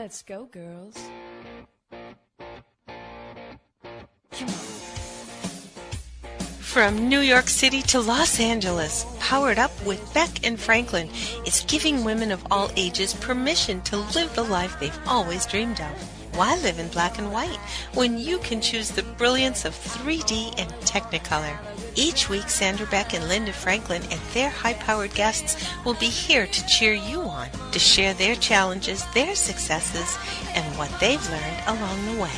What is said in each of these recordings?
Let's go, girls. Come on. From New York City to Los Angeles, Powered Up with Beck and Franklin is giving women of all ages permission to live the life they've always dreamed of. Why live in black and white when you can choose the brilliance of 3D and Technicolor? Each week, Sandra, Beck, and Linda Franklin and their high-powered guests will be here to cheer you on, to share their challenges, their successes, and what they've learned along the way.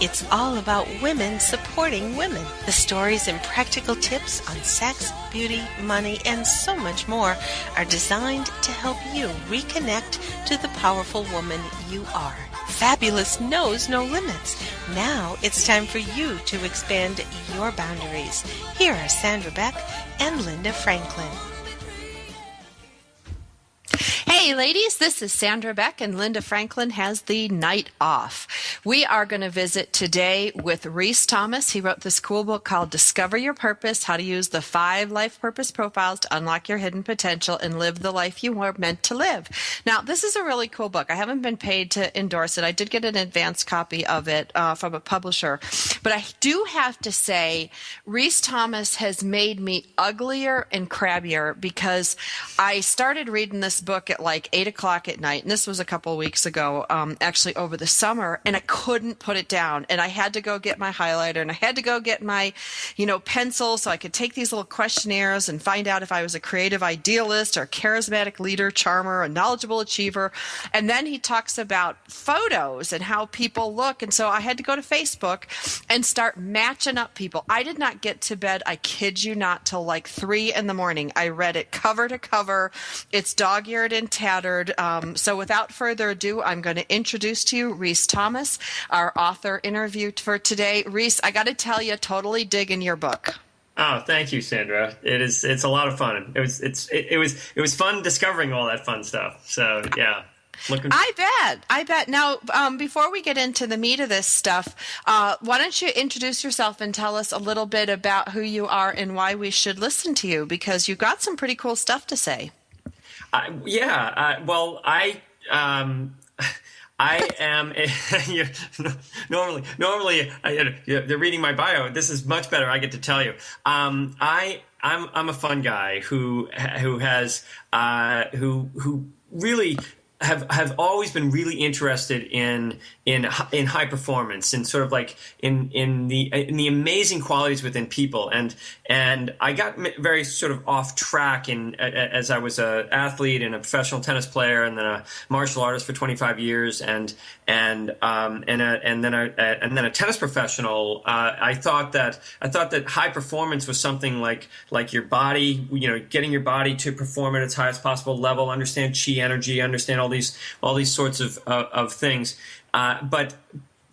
It's all about women supporting women. The stories and practical tips on sex, beauty, money, and so much more are designed to help you reconnect to the powerful woman you are. Fabulous knows no limits. Now it's time for you to expand your boundaries. Here are Sandra Beck and Linda Franklin. Hey ladies, this is Sandra Beck, and Linda Franklin has the night off. We are going to visit today with Rhys Thomas. He wrote this cool book called Discover Your Purpose, How to Use the 5 Life Purpose Profiles to Unlock Your Hidden Potential and Live the Life You Were Meant to Live. Now, this is a really cool book. I haven't been paid to endorse it. I did get an advance copy of it from a publisher. But I do have to say, Rhys Thomas has made me uglier and crabbier because I started reading this book at like 8 o'clock at night, and this was a couple of weeks ago, actually over the summer, and I couldn't put it down, and I had to go get my highlighter, and I had to go get my, pencil so I could take these little questionnaires and find out if I was a creative idealist or charismatic leader, charmer, a knowledgeable achiever. And then he talks about photos and how people look, and so I had to go to Facebook and start matching up people. I did not get to bed, I kid you not, till like 3 in the morning. I read it cover to cover. It's dog-eared and tattered. So without further ado, I'm going to introduce to you Rhys Thomas, our author interview for today. Rhys, I got to tell you, totally digging your book. Oh, thank you, Sandra. It's a lot of fun. It was fun discovering all that fun stuff. So yeah. I bet. Now, before we get into the meat of this stuff, why don't you introduce yourself and tell us a little bit about who you are and why we should listen to you, because you've got some pretty cool stuff to say. Well, I am normally they're reading my bio. This is much better. I get to tell you. I'm a fun guy who really have always been really interested in high performance and sort of like in the amazing qualities within people, and I got very sort of off track as I was an athlete and a professional tennis player and then a martial artist for 25 years and then a tennis professional. I thought that high performance was something like your body, getting your body to perform at its highest possible level, understand chi energy, understand all these sorts of things. But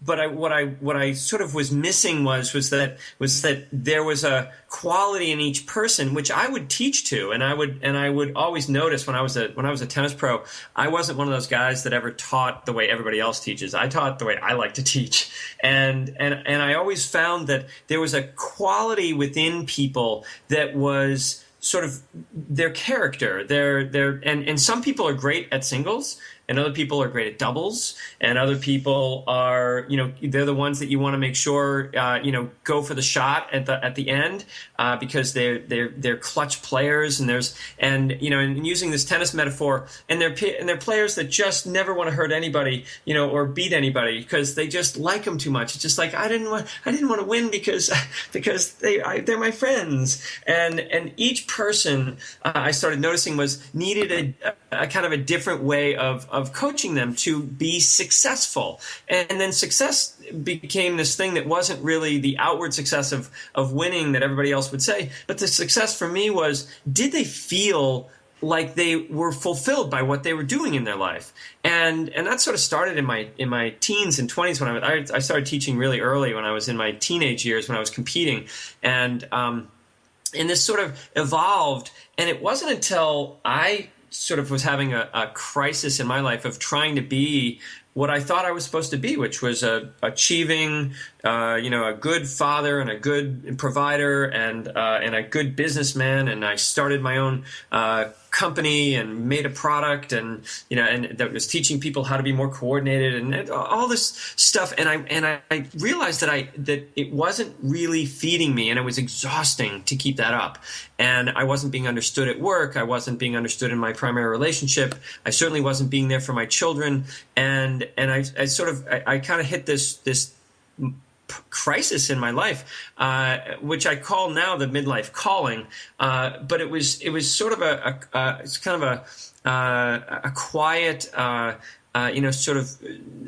what I sort of was missing was that there was a quality in each person which I would teach to, and I would always notice when I was a tennis pro, I wasn't one of those guys that ever taught the way everybody else teaches. I taught the way I like to teach, and I always found that there was a quality within people that was sort of their character. And some people are great at singles, and other people are great at doubles, and other people are, they're the ones that you want to make sure, go for the shot at the end, because they're clutch players, and using this tennis metaphor, and they're players that just never want to hurt anybody, or beat anybody because they just like them too much. It's just like, I didn't want to win because they're my friends, and each person I started noticing needed a kind of a different way of coaching them to be successful. And then success became this thing that wasn't really the outward success of winning that everybody else would say, but the success for me was, did they feel like they were fulfilled by what they were doing in their life? And that sort of started in my teens and 20s when I started teaching really early when I was in my teenage years when I was competing. And this sort of evolved, and it wasn't until I sort of was having a crisis in my life of trying to be what I thought I was supposed to be, which was achieving, a good father and a good provider and a good businessman. And I started my own company and made a product, and that was teaching people how to be more coordinated and all this stuff. And I realized that it wasn't really feeding me, and it was exhausting to keep that up. And I wasn't being understood at work. I wasn't being understood in my primary relationship. I certainly wasn't being there for my children. And I kind of hit this crisis in my life, which I call now the midlife calling. But it was sort of it's kind of a quiet, sort of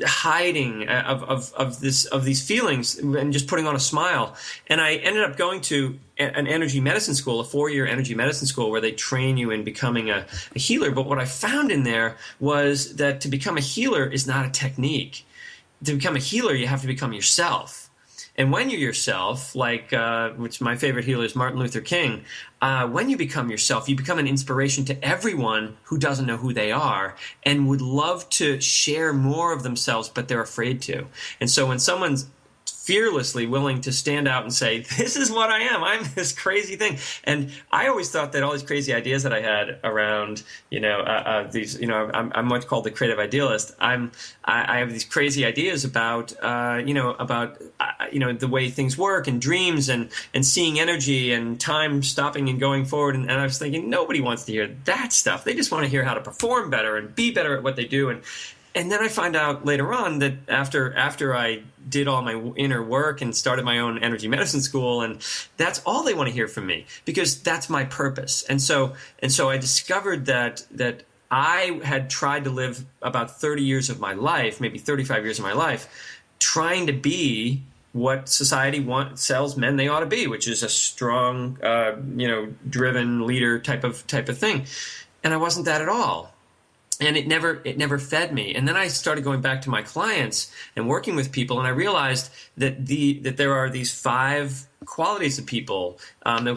hiding of these feelings and just putting on a smile. And I ended up going to an energy medicine school, a 4-year energy medicine school, where they train you in becoming a healer. But what I found in there was that to become a healer is not a technique. To become a healer, you have to become yourself. And when you're yourself, which my favorite healer is Martin Luther King, when you become yourself, you become an inspiration to everyone who doesn't know who they are and would love to share more of themselves, but they're afraid to. And so when someone's fearlessly willing to stand out and say, this is what I am. I'm this crazy thing. And I always thought that all these crazy ideas that I had around, I'm what's called the creative idealist. I have these crazy ideas about, the way things work and dreams and seeing energy and time stopping and going forward. And I was thinking, nobody wants to hear that stuff. They just want to hear how to perform better and be better at what they do. And then I find out later on that after I did all my inner work and started my own energy medicine school, and that's all they want to hear from me, because that's my purpose. And so I discovered that I had tried to live about 30 years of my life, maybe 35 years of my life, trying to be what society sells men they ought to be, which is a strong, driven leader type of thing. And I wasn't that at all. And it never fed me. And then I started going back to my clients and working with people, and I realized that there are these 5 qualities of people,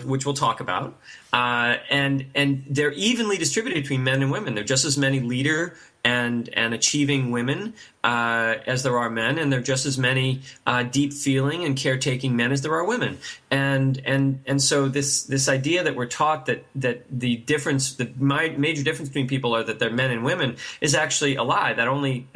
which we'll talk about, and they're evenly distributed between men and women. There are just as many leader and achieving women as there are men, and there are just as many deep feeling and caretaking men as there are women. And so this idea that we're taught that the difference, major difference between people are that they're men and women, is actually a lie. That only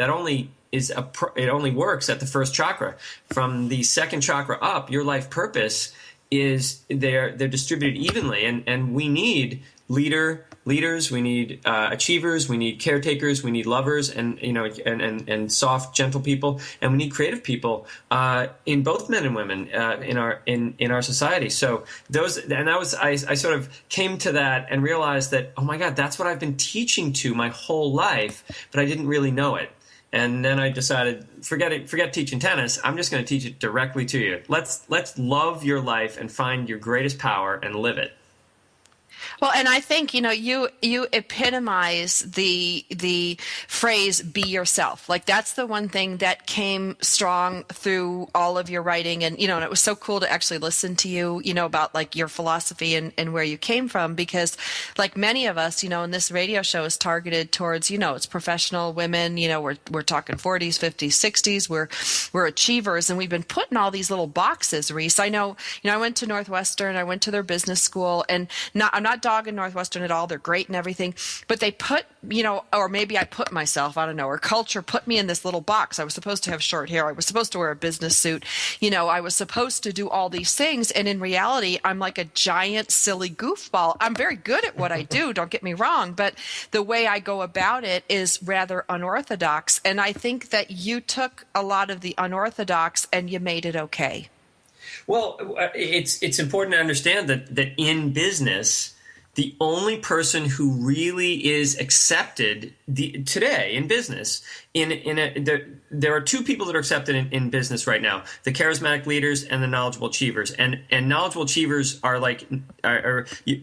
it only works at the first chakra. From the second chakra up, your life purpose is they're distributed evenly, and we need leaders, we need achievers, we need caretakers, we need lovers, and soft, gentle people, and we need creative people in both men and women in our society. So I sort of came to that and realized that, oh my God, that's what I've been teaching to my whole life, but I didn't really know it. And then I decided, forget teaching tennis. I'm just going to teach it directly to you. Let's love your life and find your greatest power and live it. Well, and I think, you epitomize the phrase "be yourself." Like, that's the one thing that came strong through all of your writing. And, and it was so cool to actually listen to you, about like your philosophy and where you came from, because like many of us, and this radio show is targeted towards, it's professional women, we're talking 40s, 50s, 60s, we're achievers, and we've been put in all these little boxes, Rhys. I know, I went to Northwestern, I went to their business school, and I'm not dogging Northwestern at all. They're great and everything, but they put, or maybe I put myself, I don't know, or culture put me in this little box. I was supposed to have short hair. I was supposed to wear a business suit. I was supposed to do all these things. And in reality, I'm like a giant, silly goofball. I'm very good at what I do. Don't get me wrong. But the way I go about it is rather unorthodox. And I think that you took a lot of the unorthodox and you made it okay. Well, it's important to understand that in business, the only person who really is accepted today in business, there are 2 people that are accepted in business right now: the charismatic leaders and the knowledgeable achievers. And knowledgeable achievers are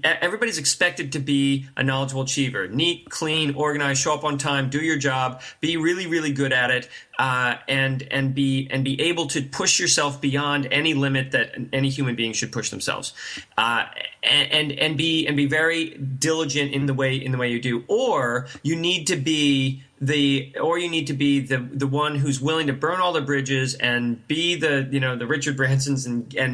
everybody's expected to be a knowledgeable achiever: neat, clean, organized, show up on time, do your job, be really, really good at it, and be able to push yourself beyond any limit that any human being should push themselves, and be very diligent in the way you do. Or you need to be or you need to be the one who's willing to burn all the bridges and be the Richard Bransons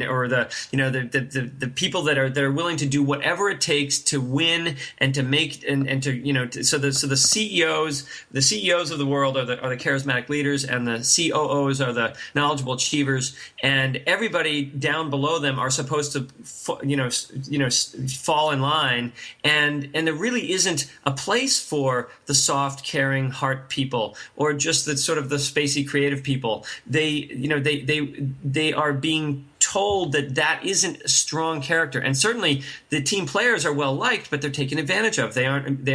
or the people that are willing to do whatever it takes to win and to make and to so the CEOs of the world are the charismatic leaders, and the COOs are the knowledgeable achievers, and everybody down below them are supposed to fall in line, and there really isn't a place for the soft, caring heart people or just the sort of the spacey creative people. They are being told that isn't a strong character, and certainly the team players are well liked, but they're taken advantage of. They aren't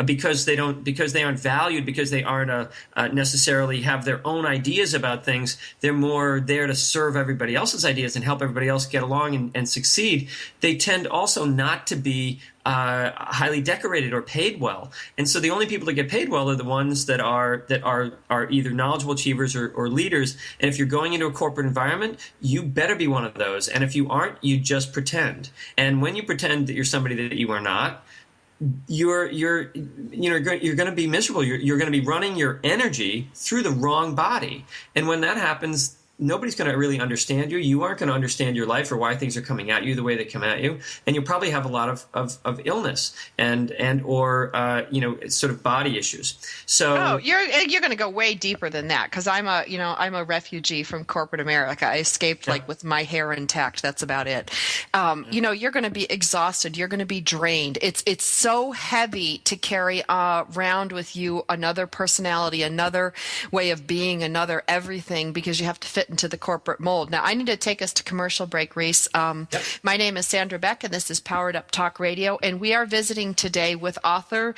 because they aren't valued, because they aren't necessarily have their own ideas about things. They're more there to serve everybody else's ideas and help everybody else get along and succeed. They tend also not to be highly decorated or paid well, and so the only people that get paid well are the ones that are either knowledgeable achievers or leaders. And if you're going into a corporate environment, you better be one of those. And if you aren't, you just pretend. And when you pretend that you're somebody that you are not, you're going to be miserable. You're going to be running your energy through the wrong body, and when that happens, nobody's going to really understand you. You aren't going to understand your life or why things are coming at you the way they come at you, and you'll probably have a lot of illness and sort of body issues. So you're going to go way deeper than that, because I'm a refugee from corporate America. I escaped with my hair intact. That's about it. You're going to be exhausted. You're going to be drained. It's so heavy to carry around with you another personality, another way of being, another everything, because you have to fit into the corporate mold. Now, I need to take us to commercial break, Rhys. My name is Sandra Beck, and this is Powered Up Talk Radio, and we are visiting today with author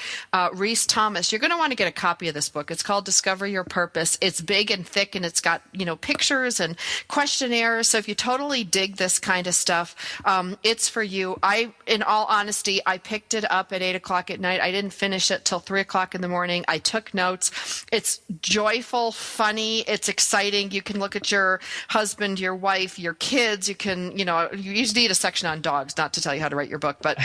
Rhys Thomas. You're going to want to get a copy of this book. It's called Discover Your Purpose. It's big and thick, and it's got pictures and questionnaires. So if you totally dig this kind of stuff, it's for you. In all honesty, I picked it up at 8 o'clock at night. I didn't finish it till 3 o'clock in the morning. I took notes. It's joyful, funny. It's exciting. You can look at your husband, your wife, your kids. You can, you just need a section on dogs, not to tell you how to write your book, but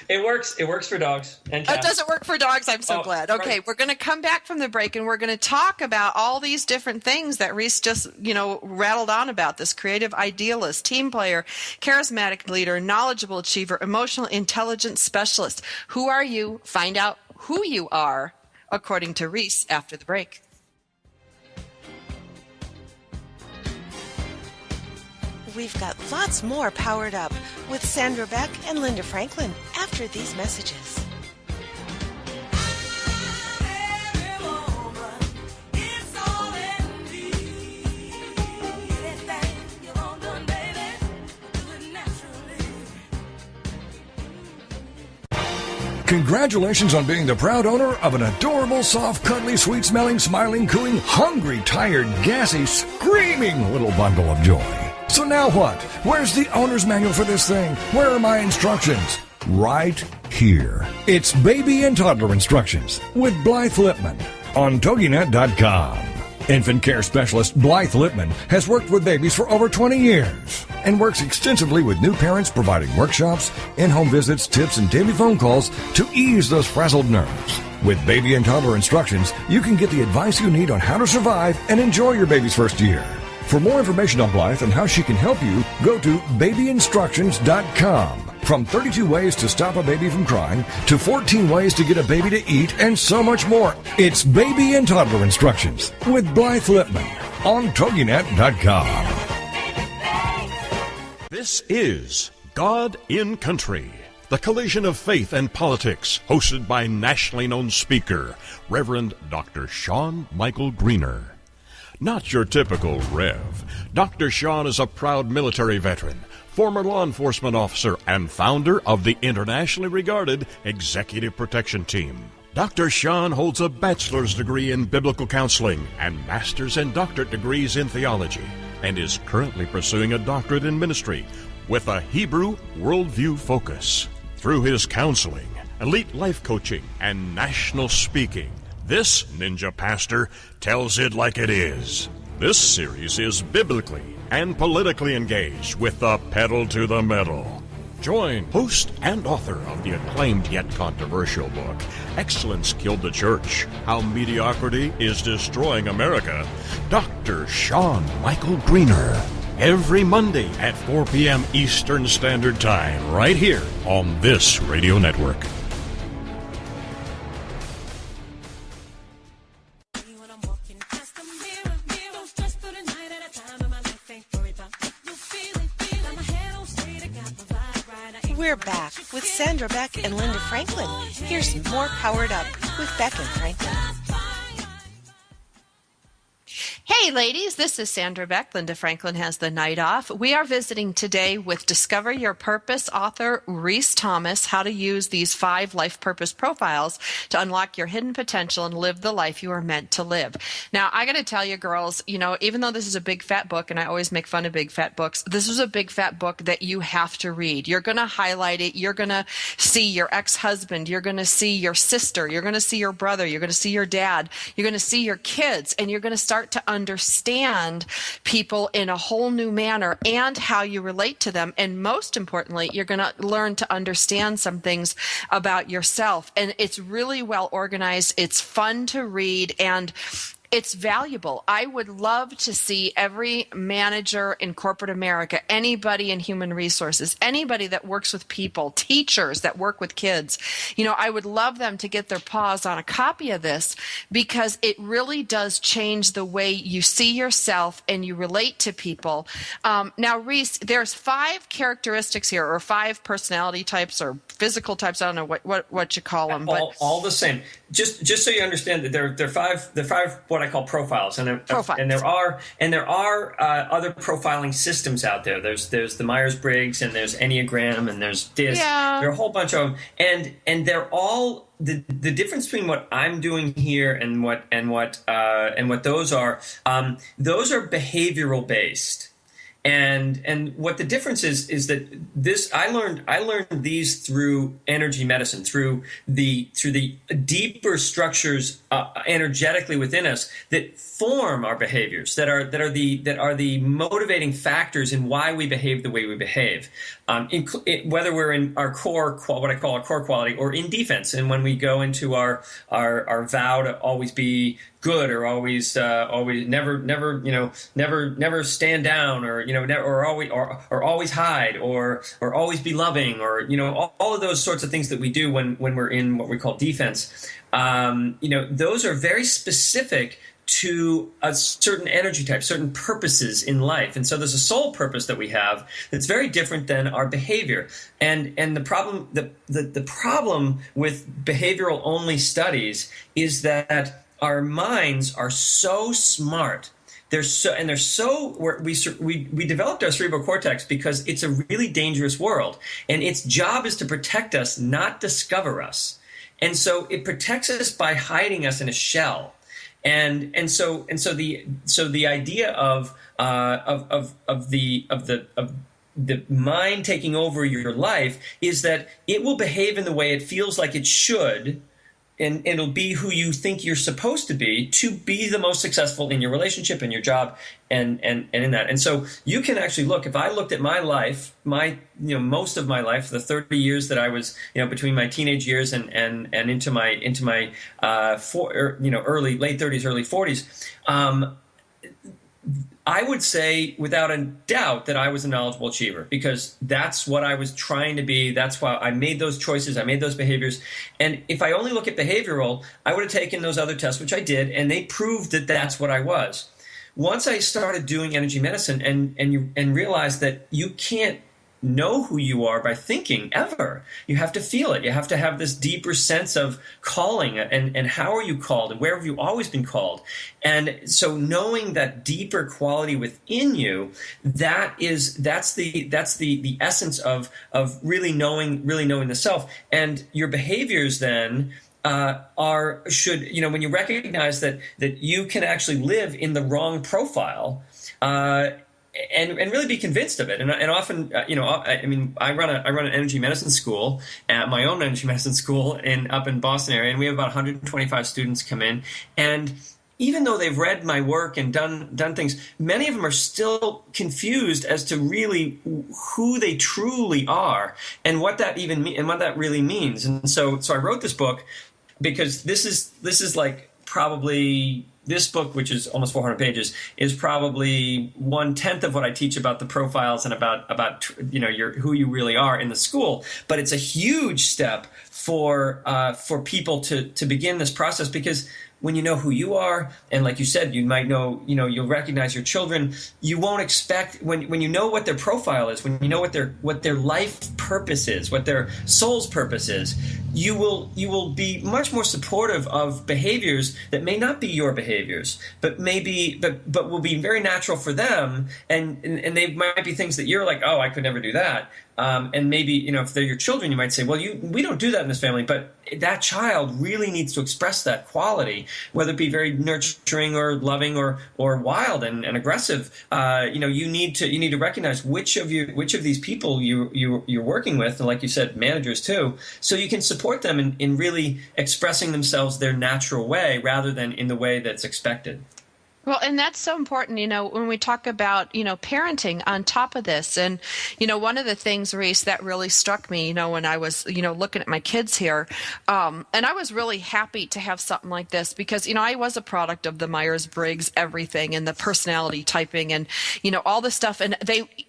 it works. It works for dogs and cats. Does it work for dogs? I'm so glad. Okay, right. We're going to come back from the break, and we're going to talk about all these different things that Rhys just, rattled on about. This creative idealist, team player, charismatic leader, knowledgeable achiever, emotional intelligence specialist. Who are you? Find out who you are, according to Rhys, after the break. We've got lots more Powered Up with Sandra Beck and Linda Franklin after these messages. Congratulations on being the proud owner of an adorable, soft, cuddly, sweet-smelling, smiling, cooing, hungry, tired, gassy, screaming little bundle of joy. So now what? Where's the owner's manual for this thing? Where are my instructions? Right here. It's Baby and Toddler Instructions with Blythe Lipman on Toginet.com. Infant care specialist Blythe Lipman has worked with babies for over 20 years and works extensively with new parents, providing workshops, in-home visits, tips, and daily phone calls to ease those frazzled nerves. With Baby and Toddler Instructions, you can get the advice you need on how to survive and enjoy your baby's first year. For more information on Blythe and how she can help you, go to babyinstructions.com. From 32 ways to stop a baby from crying to 14 ways to get a baby to eat and so much more. It's Baby and Toddler Instructions with Blythe Lipman on Toginet.com. This is God in Country, the collision of faith and politics, hosted by nationally known speaker, Reverend Dr. Sean Michael Greener. Not your typical Rev. Dr. Sean is a proud military veteran, former law enforcement officer, and founder of the internationally regarded Executive Protection Team. Dr. Sean holds a bachelor's degree in biblical counseling and master's and doctorate degrees in theology, and is currently pursuing a doctorate in ministry with a Hebrew worldview focus. Through his counseling, elite life coaching, and national speaking, this ninja pastor tells it like it is. This series is biblically and politically engaged with the pedal to the metal. Join host and author of the acclaimed yet controversial book, Excellence Killed the Church, How Mediocrity is Destroying America, Dr. Sean Michael Greener. Every Monday at 4 p.m. Eastern Standard Time, right here on this radio network. We're back with Sandra Beck and Linda Franklin. Here's more Powered Up with Beck and Franklin. Hey ladies, this is Sandra Beck. Linda Franklin has the night off. We are visiting today with Discover Your Purpose author Rhys Thomas, how to use these 5 life purpose profiles to unlock your hidden potential and live the life you are meant to live. Now, I got to tell you girls, even though this is a big fat book, and I always make fun of big fat books, this is a big fat book that you have to read. You're going to highlight it. You're going to see your ex-husband. You're going to see your sister. You're going to see your brother. You're going to see your dad. You're going to see your kids, and you're going to start to understand people in a whole new manner and how you relate to them. And most importantly, you're going to learn to understand some things about yourself. And it's really well organized. It's fun to read, and it's valuable. I would love to see every manager in corporate America, anybody in human resources, anybody that works with people, teachers that work with kids, I would love them to get their paws on a copy of this, because it really does change the way you see yourself and you relate to people. Now, Rhys, there's 5 characteristics here, or 5 personality types or physical types. I don't know what you call them, but all the same. Just so you understand that there are 5 what I call profiles, and there are other profiling systems out there. There's the Myers-Briggs, and there's Enneagram, and there's DISC. Yeah. There are a whole bunch of them, and they're all the difference between what I'm doing here and what those are behavioral based. And what the difference is that I learned these through energy medicine, through the deeper structures energetically within us that form our behaviors, that are the motivating factors in why we behave the way we behave, whether we're in our core, what I call our core quality, or in defense, and when we go into our vow to always be good, or always never stand down, or always hide, or always be loving, or all of those sorts of things that we do when we're in what we call defense. Those are very specific to a certain energy type, certain purposes in life. And so there's a soul purpose that we have that's very different than our behavior. And the problem with behavioral only studies is that our minds are so smart. We developed our cerebral cortex because it's a really dangerous world, and its job is to protect us, not discover us. And so it protects us by hiding us in a shell. And so the idea of the mind taking over your life is that it will behave in the way it feels like it should, and it'll be who you think you're supposed to be the most successful in your relationship, in your job, and in that. And so you can actually look. If I looked at my life, most of my life, the 30 years that I was, between my teenage years and into my late 30s, early 40s, I would say without a doubt that I was a knowledgeable achiever, because that's what I was trying to be. That's why I made those choices. I made those behaviors. And if I only look at behavioral, I would have taken those other tests, which I did, and they proved that that's what I was. Once I started doing energy medicine and realized that you can't know who you are by thinking ever. You have to feel it. You have to have this deeper sense of calling, and how are you called, and where have you always been called? And so knowing that deeper quality within you, that's the essence of really knowing the self. And your behaviors then when you recognize that you can actually live in the wrong profile, and really be convinced of it. And often, I run an energy medicine school, my own energy medicine school up in Boston area, and we have about 125 students come in. And even though they've read my work and done things, many of them are still confused as to really who they truly are and what that really means. And so I wrote this book because this is like probably this book, which is almost 400 pages, is probably 1/10 of what I teach about the profiles and about who you really are in the school. But it's a huge step for people to begin this process, because when you know who you are, and like you said, you might know, you'll recognize your children. You won't expect, when you know what their profile is, when you know what their life purpose is, what their soul's purpose is, you will be much more supportive of behaviors that may not be your behaviors, but will be very natural for them, and they might be things that you're like, oh, I could never do that. And maybe, if they're your children, you might say, well, we don't do that in this family, but that child really needs to express that quality, whether it be very nurturing or loving or wild and aggressive. You need to recognize which of these people you're working with, and like you said, managers too, so you can support them in really expressing themselves their natural way rather than in the way that's expected. Well, and that's so important, when we talk about, parenting on top of this. And, one of the things, Rhys, that really struck me, when I was, looking at my kids here, and I was really happy to have something like this because, I was a product of the Myers-Briggs everything and the personality typing and, all this stuff. And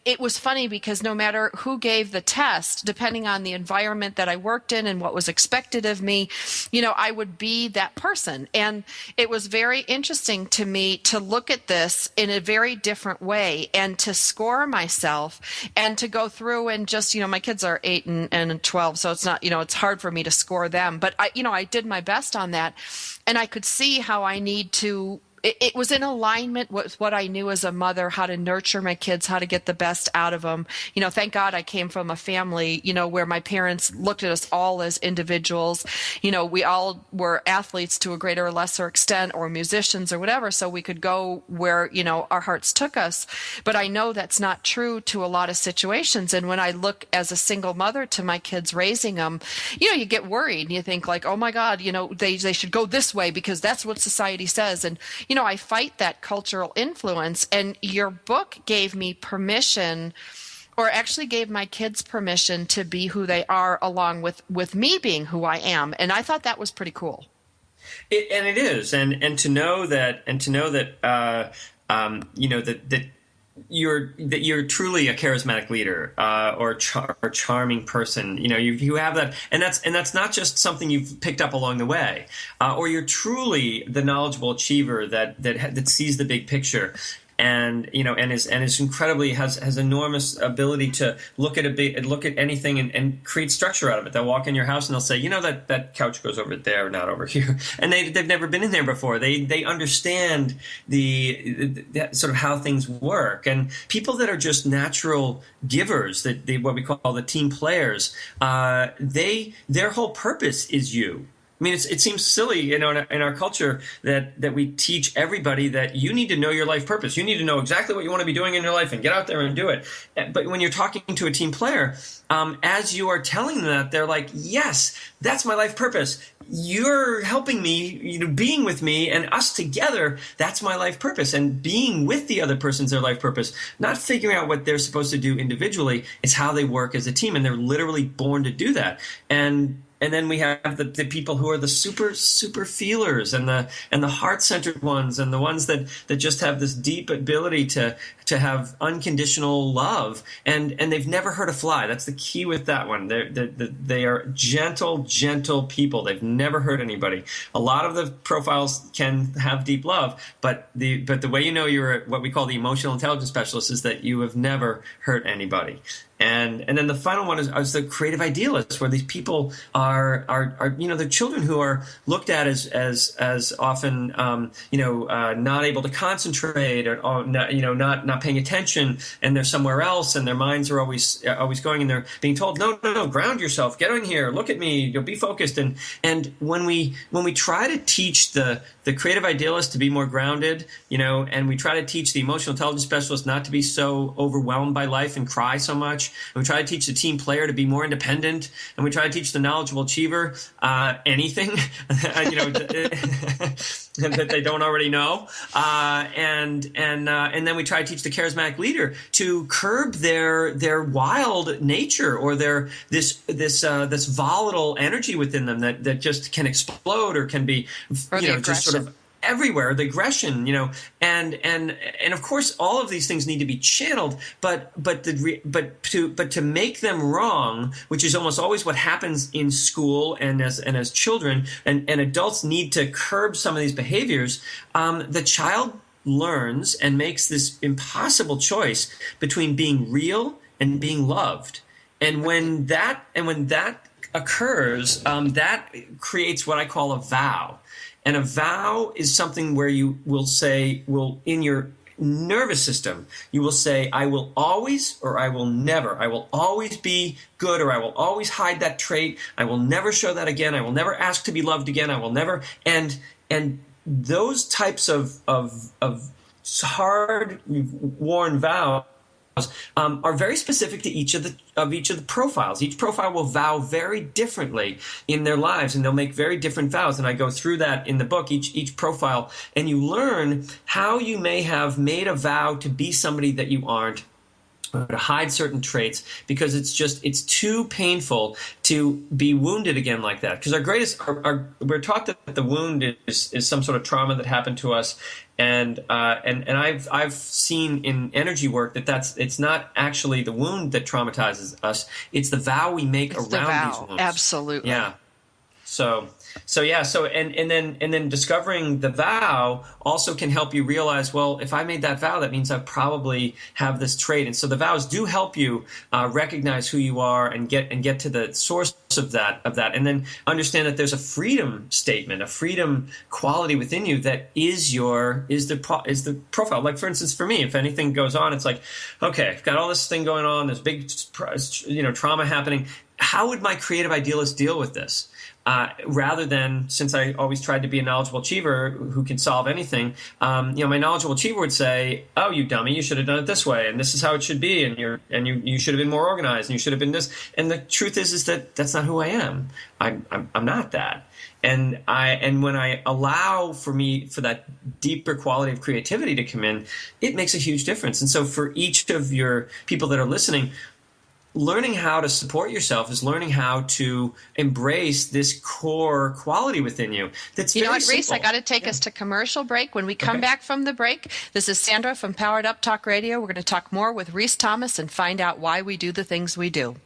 it was funny because no matter who gave the test, depending on the environment that I worked in and what was expected of me, I would be that person. And it was very interesting to me to look at this in a very different way and to score myself and to go through and just, my kids are 8 and 12, so it's not, it's hard for me to score them. But I did my best on that, and I could see how I need to. It was in alignment with what I knew as a mother, how to nurture my kids, how to get the best out of them. Thank God I came from a family, where my parents looked at us all as individuals. We all were athletes to a greater or lesser extent, or musicians or whatever, so we could go where, our hearts took us. But I know that's not true to a lot of situations. And when I look as a single mother to my kids, raising them, you get worried and you think like, oh my God, they should go this way because that's what society says. And, I fight that cultural influence, and your book gave me permission, or actually gave my kids permission to be who they are along with me being who I am. And I thought that was pretty cool. It is. And to know that you're truly a charismatic leader or charming person. You have that, and that's not just something you've picked up along the way, or you're truly the knowledgeable achiever that sees the big picture. And is incredibly has enormous ability to look at anything and create structure out of it. They'll walk in your house and they'll say, that couch goes over there, not over here, and they've never been in there before. They understand the sort of how things work. And people that are just natural givers, what we call the team players, their whole purpose is you. I mean, it seems silly, in our culture that we teach everybody that you need to know your life purpose. You need to know exactly what you want to be doing in your life and get out there and do it. But when you're talking to a team player, as you are telling them that, they're like, yes, that's my life purpose. You're helping me, being with me and us together, that's my life purpose. And being with the other person's their life purpose, not figuring out what they're supposed to do individually. It's how they work as a team, and they're literally born to do that. And then we have the people who are the super feelers and the heart-centered ones, and the ones that just have this deep ability to have unconditional love, and they've never hurt a fly. That's the key with that one. They are gentle people. They've never hurt anybody. A lot of the profiles can have deep love, but the way you're what we call the emotional intelligence specialist is that you have never hurt anybody. And then the final one is the creative idealists, where these people are they're children who are looked at as often not able to concentrate, or not paying attention, and they're somewhere else, and their minds are always going, and they're being told, no, ground yourself, get in here, look at me, you'll be focused. And when we try to teach the creative idealist to be more grounded, and we try to teach the emotional intelligence specialist not to be so overwhelmed by life and cry so much, much, and we try to teach the team player to be more independent, and we try to teach the knowledgeable achiever anything, that they don't already know, and then we try to teach the charismatic leader to curb their wild nature or this volatile energy within them that just can explode or can be just sort of everywhere, the aggression, and of course all of these things need to be channeled, but to make them wrong, which is almost always what happens in school and as children and adults need to curb some of these behaviors. The child learns and makes this impossible choice between being real and being loved, and when that occurs, that creates what I call a vow. And a vow is something where you will say, in your nervous system, you will say, I will always or I will never. I will always be good or I will always hide that trait. I will never show that again. I will never ask to be loved again. I will never. And those types of hard, worn vows are very specific to each of the profiles. Each profile will vow very differently in their lives, and they'll make very different vows. And I go through that in the book, each profile, and you learn how you may have made a vow to be somebody that you aren't, or to hide certain traits, because it's too painful to be wounded again like that. Because we're taught that the wound is some sort of trauma that happened to us, and I've seen in energy work that it's not actually the wound that traumatizes us; it's the vow we make around these wounds. Absolutely. Yeah. So then discovering the vow also can help you realize, well, if I made that vow, that means I probably have this trait. And so the vows do help you recognize who you are and get to the source of that, and then understand that there's a freedom statement, a freedom quality within you that is the profile. Like, for instance, for me, if anything goes on, it's like, okay, I've got all this thing going on, there's big trauma happening. How would my creative idealist deal with this? Rather than, since I always tried to be a knowledgeable achiever who can solve anything, my knowledgeable achiever would say, "Oh, you dummy! You should have done it this way, and this is how it should be, and you should have been more organized, and you should have been this." And the truth is that that's not who I am. I'm not that. And when I allow for that deeper quality of creativity to come in, it makes a huge difference. And so for each of your people that are listening, learning how to support yourself is learning how to embrace this core quality within you. That's you know very what, Rhys? simple. I got to take us to commercial break. When we come back from the break, this is Sandra from Powered Up Talk Radio. We're going to talk more with Rhys Thomas and find out why we do the things we do.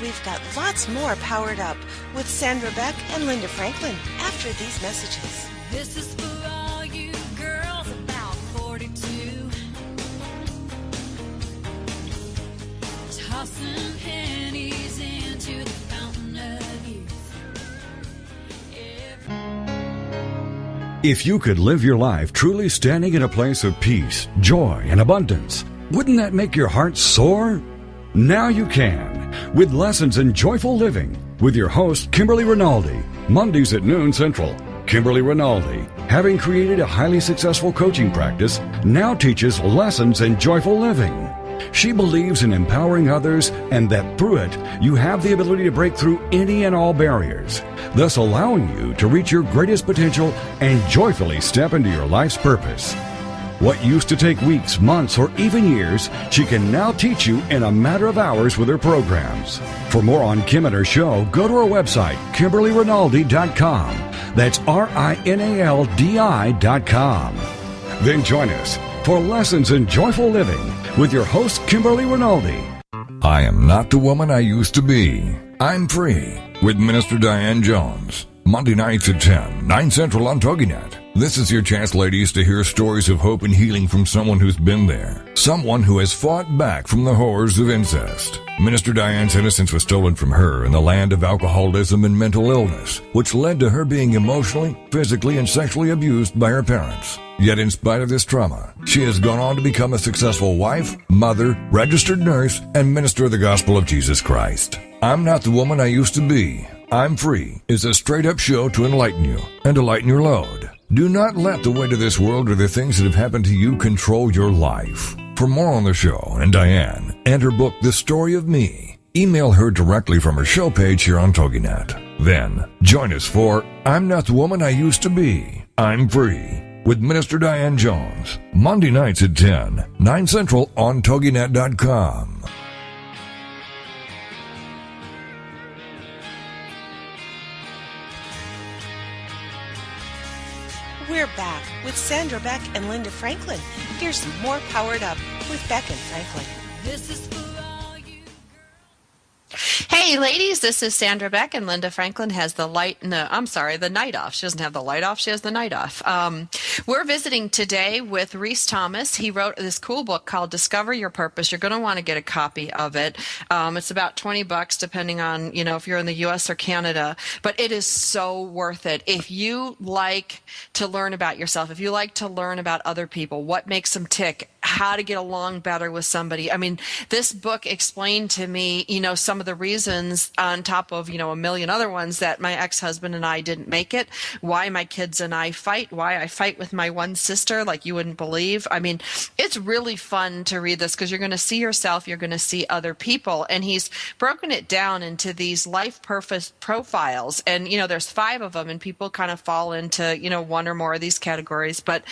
We've got lots more Powered Up with Sandra Beck and Linda Franklin after these messages. This is for all you girls about 42. Tossing pennies into the fountain of youth. If you could live your life truly standing in a place of peace, joy, and abundance, wouldn't that make your heart soar? Now you can, with Lessons in Joyful Living, with your host, Kimberly Rinaldi, Mondays at noon Central. Kimberly Rinaldi, having created a highly successful coaching practice, now teaches Lessons in Joyful Living. She believes in empowering others and that through it, you have the ability to break through any and all barriers, thus allowing you to reach your greatest potential and joyfully step into your life's purpose. What used to take weeks, months, or even years, she can now teach you in a matter of hours with her programs. For more on Kim and her show, go to her website, KimberlyRinaldi.com. That's RINALDI.com. Then join us for Lessons in Joyful Living with your host, Kimberly Rinaldi. I am not the woman I used to be. I'm free with Minister Diane Jones. Monday nights at 10, 9 Central on Toginet. This is your chance, ladies, to hear stories of hope and healing from someone who's been there. Someone who has fought back from the horrors of incest. Minister Diane's innocence was stolen from her in the land of alcoholism and mental illness, which led to her being emotionally, physically, and sexually abused by her parents. Yet in spite of this trauma, she has gone on to become a successful wife, mother, registered nurse, and minister of the gospel of Jesus Christ. I'm not the woman I used to be. I'm Free is a straight-up show to enlighten you and to lighten your load. Do not let the weight of this world or the things that have happened to you control your life. For more on the show and Diane and her book, The Story of Me, email her directly from her show page here on Toginet. Then, join us for I'm Not the Woman I Used to Be, I'm Free, with Minister Diane Jones, Monday nights at 10, 9 Central on Toginet.com. We're back with Sandra Beck and Linda Franklin. Here's some more Powered Up with Beck and Franklin. This is for all you. Hey, ladies, this is Sandra Beck, and Linda Franklin has the night off. She doesn't have the light off. She has the night off. We're visiting today with Rhys Thomas. He wrote this cool book called Discover Your Purpose. You're going to want to get a copy of it. It's about $20 depending on, if you're in the U.S. or Canada, but it is so worth it. If you like to learn about yourself, if you like to learn about other people, what makes them tick, how to get along better with somebody. I mean, this book explained to me, some of the reasons on top of, a million other ones that my ex-husband and I didn't make it, why my kids and I fight, why I fight with my one sister like you wouldn't believe. I mean, it's really fun to read this because you're going to see yourself, you're going to see other people. And he's broken it down into these life purpose profiles. And, there's 5 of them, and people kind of fall into, one or more of these categories. But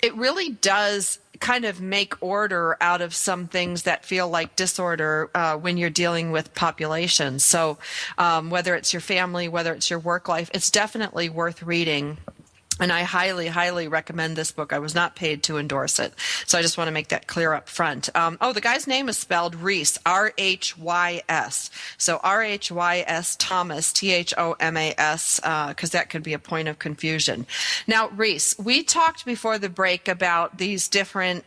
it really does kind of make order out of some things that feel like disorder when you're dealing with populations. So whether it's your family, whether it's your work life, it's definitely worth reading. And I highly, highly recommend this book. I was not paid to endorse it. So I just want to make that clear up front. The guy's name is spelled Rhys, R-H-Y-S. So R-H-Y-S Thomas, T-H-O-M-A-S, because that could be a point of confusion. Now, Rhys, we talked before the break about these different,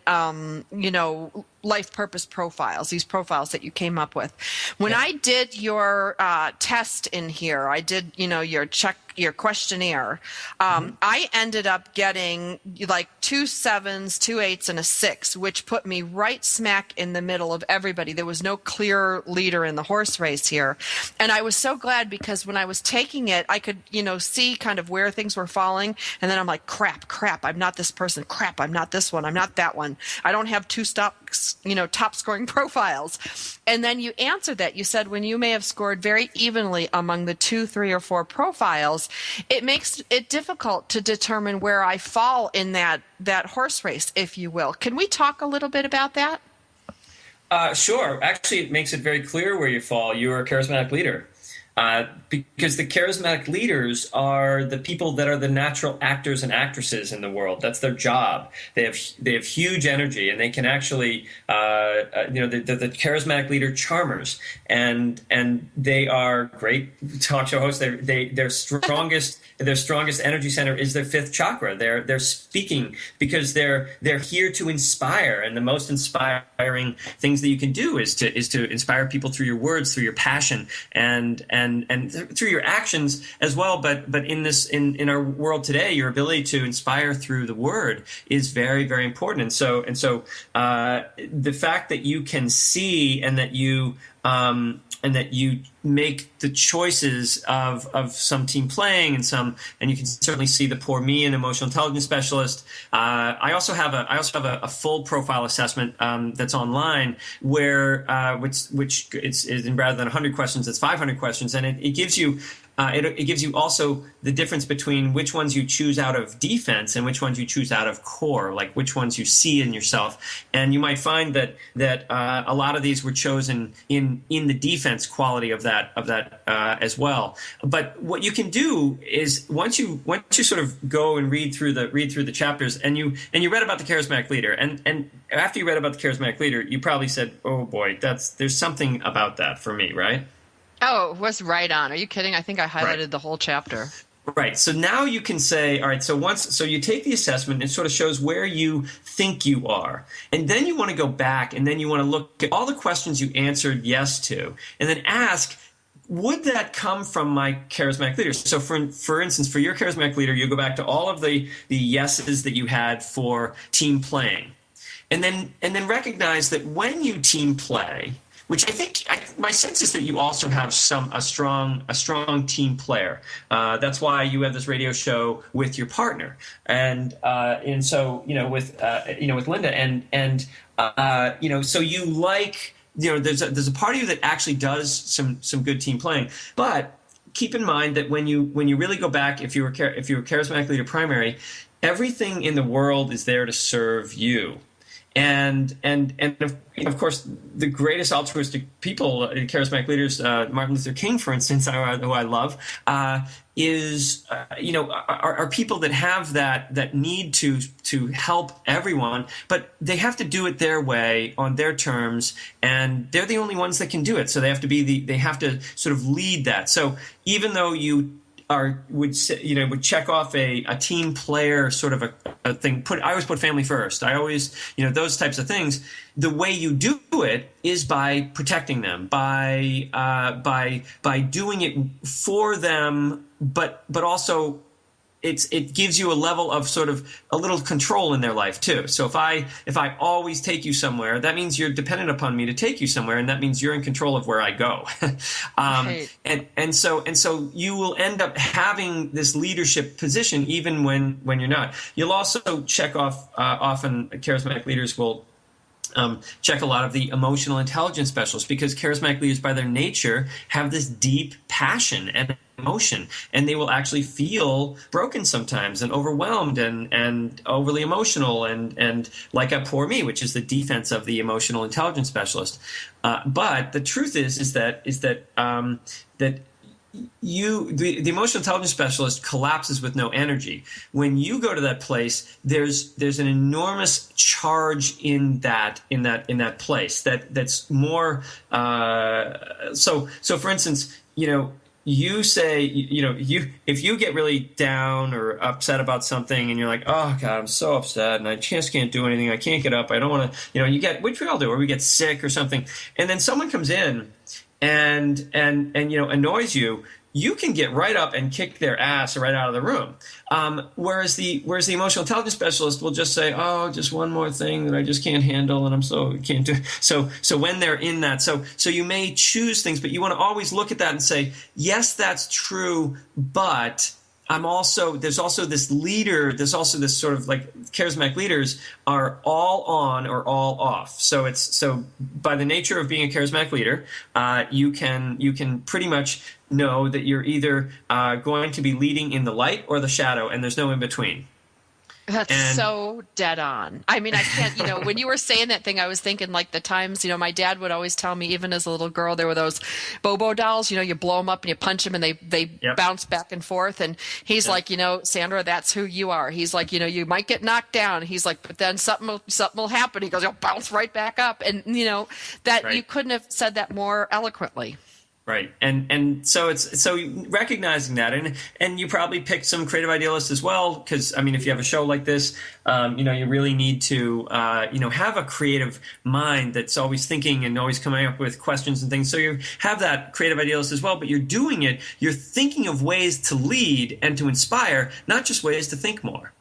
life purpose profiles, these profiles that you came up with. When I did your test in here, I did, your questionnaire, I ended up getting like 2 7s, 2 8s, and a 6, which put me right smack in the middle of everybody. There was no clear leader in the horse race here. And I was so glad because when I was taking it, I could, see kind of where things were falling. And then I'm like, crap, I'm not this person. Crap, I'm not this one. I'm not that one. I don't have 2 top scoring profiles. And then you answered that. You said when you may have scored very evenly among the 2, 3, or 4 profiles, it makes it difficult to determine where I fall in that horse race, if you will. Can we talk a little bit about that? Sure. Actually, it makes it very clear where you fall. You're a charismatic leader. Because the charismatic leaders are the people that are the natural actors and actresses in the world. That's their job. They have huge energy, and they can actually, they're the charismatic leader charmers, and they are great talk show hosts. Their strongest energy center is their 5th chakra. They're speaking because they're here to inspire, and the most inspiring things that you can do is to inspire people through your words, through your passion, and through your actions as well. But in our world today, your ability to inspire through the word is very, very important. And so the fact that you can see and that you make the choices of some team playing and you can certainly see the Poor Me and emotional intelligence specialist. I also have a full profile assessment that's online where which it's rather than 100 questions, it's 500 questions, and it gives you. It gives you also the difference between which ones you choose out of defense and which ones you choose out of core, like which ones you see in yourself. And you might find that a lot of these were chosen in the defense quality of that as well. But what you can do is once you sort of go and read through the chapters and you read about the charismatic leader, and after you read about the charismatic leader, you probably said, "Oh boy, there's something about that for me," right? Oh, it was right on. Are you kidding? I think I highlighted the whole chapter. Right. So now you can say, all right, so you take the assessment, it sort of shows where you think you are. And then you want to go back and then you want to look at all the questions you answered yes to and then ask, would that come from my charismatic leader? So for instance, for your charismatic leader, you go back to all of the yeses that you had for team playing. And then recognize that when you team play, which I think my sense is that you also have a strong team player. That's why you have this radio show with your partner, and so with Linda, and so you like, there's a part of you that actually does some good team playing, but keep in mind that when you really go back, if you were charismatic leader primary, everything in the world is there to serve you. And of course, the greatest altruistic people, charismatic leaders, Martin Luther King, for instance, who I love, are people that have that need to help everyone, but they have to do it their way on their terms, and they're the only ones that can do it. So they have to sort of lead that. So even though you would check off a team player sort of a thing. I always put family first. I always, those types of things. The way you do it is by protecting them, by doing it for them, but also it gives you a level of sort of a little control in their life too. So if I always take you somewhere, that means you're dependent upon me to take you somewhere, and that means you're in control of where I go. Right. And so you will end up having this leadership position even when you're not. You'll also check off often charismatic leaders will check a lot of the emotional intelligence specialists, because charismatic leaders by their nature have this deep passion and emotion, and they will actually feel broken sometimes and overwhelmed and overly emotional and like a poor me, which is the defense of the emotional intelligence specialist. But the truth is that the emotional intelligence specialist collapses with no energy. When you go to that place, there's an enormous charge in that place that's more. So for instance, you say, if you get really down or upset about something and you're like, oh God, I'm so upset and I just can't do anything. I can't get up. I don't want to, you get, which we all do, or we get sick or something. And then someone comes in and annoys you, you can get right up and kick their ass right out of the room. Whereas the emotional intelligence specialist will just say, oh, just one more thing that I just can't handle, and can't do. So when they're in that, so you may choose things, but you want to always look at that and say, yes, that's true, but there's also this leader, there's also this sort of like charismatic leaders are all on or all off. So by the nature of being a charismatic leader, you can pretty much know that you're either going to be leading in the light or the shadow, and there's no in between. That's so dead on. I mean, I can't, when you were saying that thing, I was thinking like the times, my dad would always tell me, even as a little girl, there were those Bobo dolls, you blow them up and you punch them and they bounce back and forth. And he's like, Sandra, that's who you are. He's like, you might get knocked down. He's like, but then something will happen. He goes, you'll bounce right back up. And, that right. You couldn't have said that more eloquently. Right. And so recognizing that, and you probably picked some creative idealists as well, because if you have a show like this, you really need to have a creative mind that's always thinking and always coming up with questions and things. So you have that creative idealist as well, but you're thinking of ways to lead and to inspire, not just ways to think more.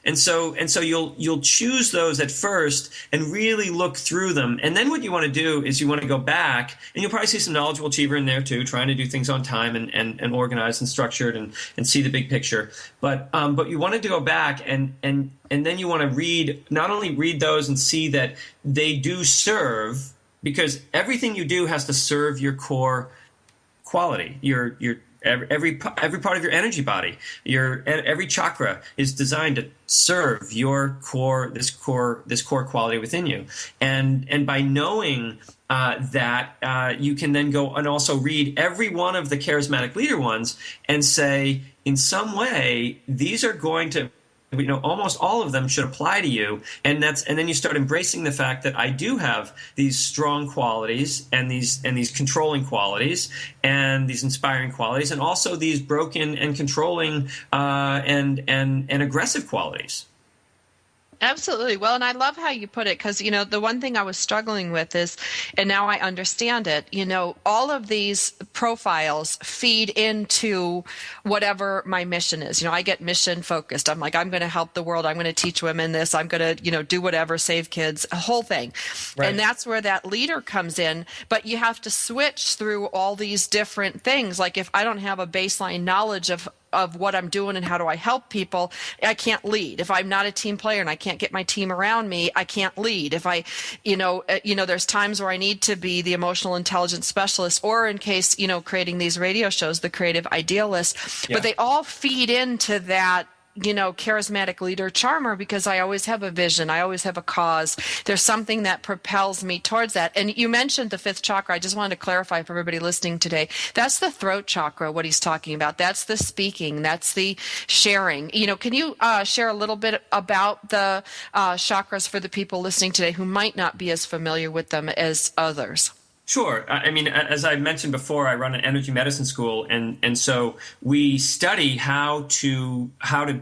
And so you'll choose those at first and really look through them. And then what you want to do is you want to go back, and you'll probably see some knowledgeable achiever in there too, trying to do things on time and organized and structured and see the big picture. But you wanted to go back and then you want to not only read those and see that they do serve, because everything you do has to serve your core quality, your every part of your energy body, every chakra is designed to serve your this core quality within you, and by knowing that, you can then go and also read every one of the charismatic leader ones and say, in some way, these are going to, almost all of them should apply to you, and then you start embracing the fact that I do have these strong qualities and these controlling qualities and these inspiring qualities, and also these broken and controlling and aggressive qualities. Absolutely. Well, and I love how you put it because, the one thing I was struggling with is, and now I understand it, all of these profiles feed into whatever my mission is. I get mission focused. I'm like, I'm going to help the world. I'm going to teach women this. I'm going to, do whatever, save kids, a whole thing. Right. And that's where that leader comes in. But you have to switch through all these different things. Like if I don't have a baseline knowledge of what I'm doing and how do I help people, I can't lead. If I'm not a team player and I can't get my team around me, I can't lead. If I, there's times where I need to be the emotional intelligence specialist, or in case, creating these radio shows, the creative idealist, but they all feed into that, charismatic leader charmer, because I always have a vision. I always have a cause. There's something that propels me towards that. And you mentioned the fifth chakra. I just wanted to clarify for everybody listening today. That's the throat chakra, what he's talking about. That's the speaking. That's the sharing. Can you share a little bit about the chakras for the people listening today who might not be as familiar with them as others? Sure. I mean, as I mentioned before, I run an energy medicine school, and so we study how to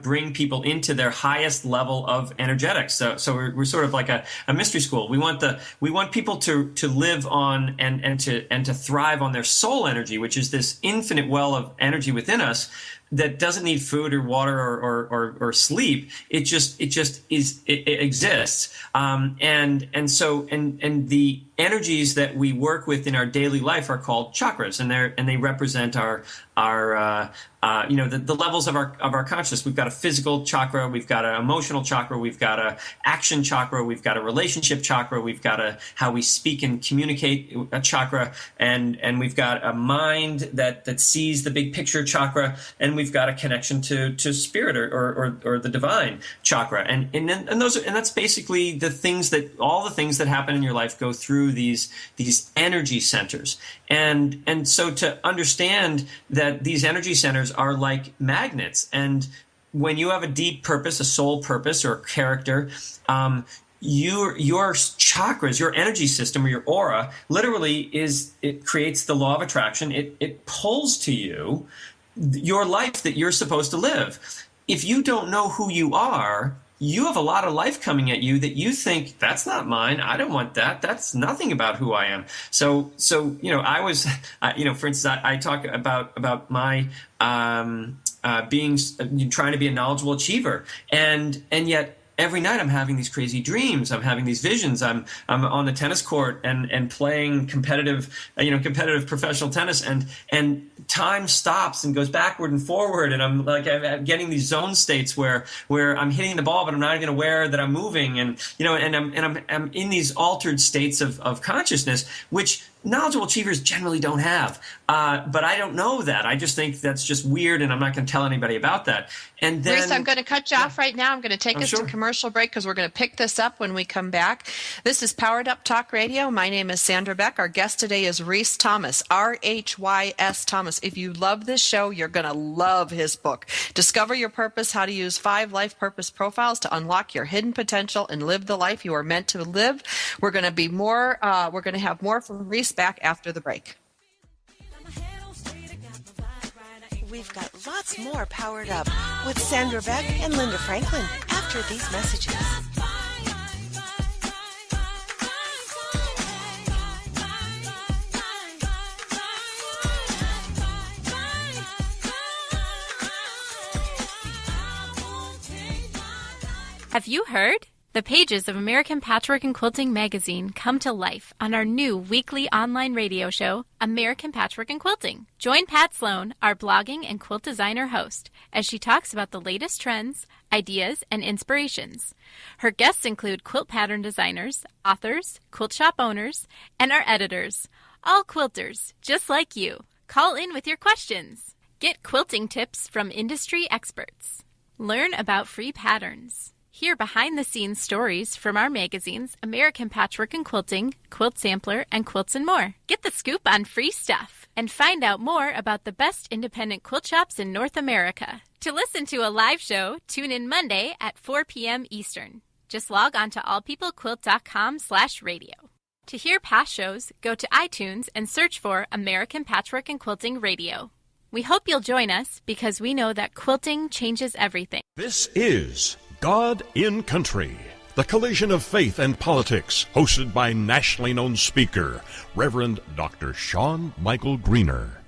bring people into their highest level of energetics. So we're sort of like a mystery school. We want people to live on and to thrive on their soul energy, which is this infinite well of energy within us that doesn't need food or water or sleep. It just is. It exists. And so the energies that we work with in our daily life are called chakras, and they represent our the levels of our consciousness. We've got a physical chakra, we've got an emotional chakra, we've got a action chakra, we've got a relationship chakra, we've got a how we speak and communicate a chakra, and we've got a mind that sees the big picture chakra, and we've got a connection to spirit or the divine chakra, and that's basically all the things that happen in your life go through these energy centers, and so to understand that these energy centers are like magnets, and when you have a deep purpose, a soul purpose, or a character, your chakras, your energy system, or your aura, literally it creates the law of attraction. It pulls to you your life that you're supposed to live. If you don't know who you are, you have a lot of life coming at you that you think, that's not mine. I don't want that. That's nothing about who I am. So I was, for instance, I talk about my trying to be a knowledgeable achiever, and yet every night I'm having these crazy dreams. I'm having these visions. I'm on the tennis court and playing competitive professional tennis, and time stops and goes backward and forward, and I'm getting these zone states where I'm hitting the ball, but I'm not even aware that I'm moving, and I'm in these altered states of consciousness, which knowledgeable achievers generally don't have. But I don't know that. I just think that's just weird, and I'm not going to tell anybody about that. And then, Rhys, I'm going to cut you off right now. I'm going to take us to commercial break because we're going to pick this up when we come back. This is Powered Up Talk Radio. My name is Sandra Beck. Our guest today is Rhys Thomas, R-H-Y-S Thomas. If you love this show, you're going to love his book, Discover Your Purpose, How to Use 5 Life Purpose Profiles to Unlock Your Hidden Potential and Live the Life You Are Meant to Live. We're going to have more from Rhys back after the break. We've got lots more Powered Up with Sandra Beck and Linda Franklin after these messages. Have you heard? The pages of American Patchwork and Quilting magazine come to life on our new weekly online radio show, American Patchwork and Quilting. Join Pat Sloan, our blogging and quilt designer host, as she talks about the latest trends, ideas, and inspirations. Her guests include quilt pattern designers, authors, quilt shop owners, and our editors, all quilters, just like you. Call in with your questions. Get quilting tips from industry experts. Learn about free patterns. Hear behind-the-scenes stories from our magazines, American Patchwork and Quilting, Quilt Sampler, and Quilts and More. Get the scoop on free stuff and find out more about the best independent quilt shops in North America. To listen to a live show, tune in Monday at 4 p.m. Eastern. Just log on to allpeoplequilt.com/radio. To hear past shows, go to iTunes and search for American Patchwork and Quilting Radio. We hope you'll join us because we know that quilting changes everything. This is God in Country. The Collision of Faith and Politics, hosted by nationally known speaker, Reverend Dr. Sean Michael Greener.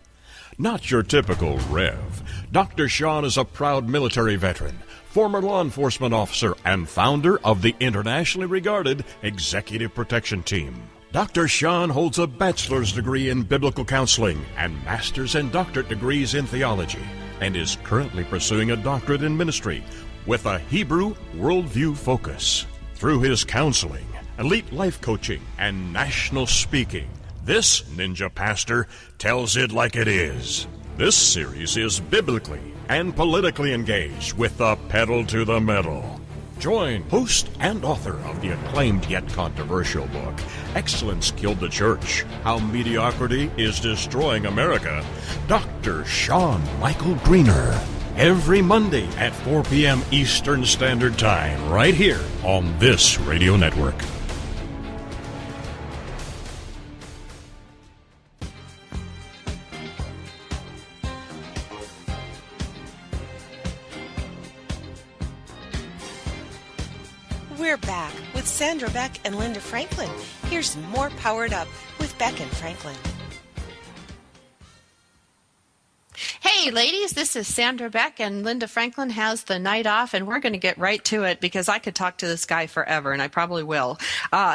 Not your typical Rev. Dr. Sean is a proud military veteran, former law enforcement officer, and founder of the internationally regarded Executive Protection Team. Dr. Sean holds a bachelor's degree in biblical counseling and master's and doctorate degrees in theology, and is currently pursuing a doctorate in ministry with a Hebrew worldview focus. Through his counseling, elite life coaching, and national speaking, this ninja pastor tells it like it is. This series is biblically and politically engaged with the pedal to the metal. Join host and author of the acclaimed yet controversial book, Excellence Killed the Church, How Mediocrity is Destroying America, Dr. Sean Michael Greener. Every Monday at 4 p.m. Eastern Standard Time, right here on this radio network. We're back with Sandra Beck and Linda Franklin. Here's more Powered Up with Beck and Franklin. Hey, ladies, this is Sandra Beck, and Linda Franklin has the night off, and we're going to get right to it because I could talk to this guy forever, and I probably will.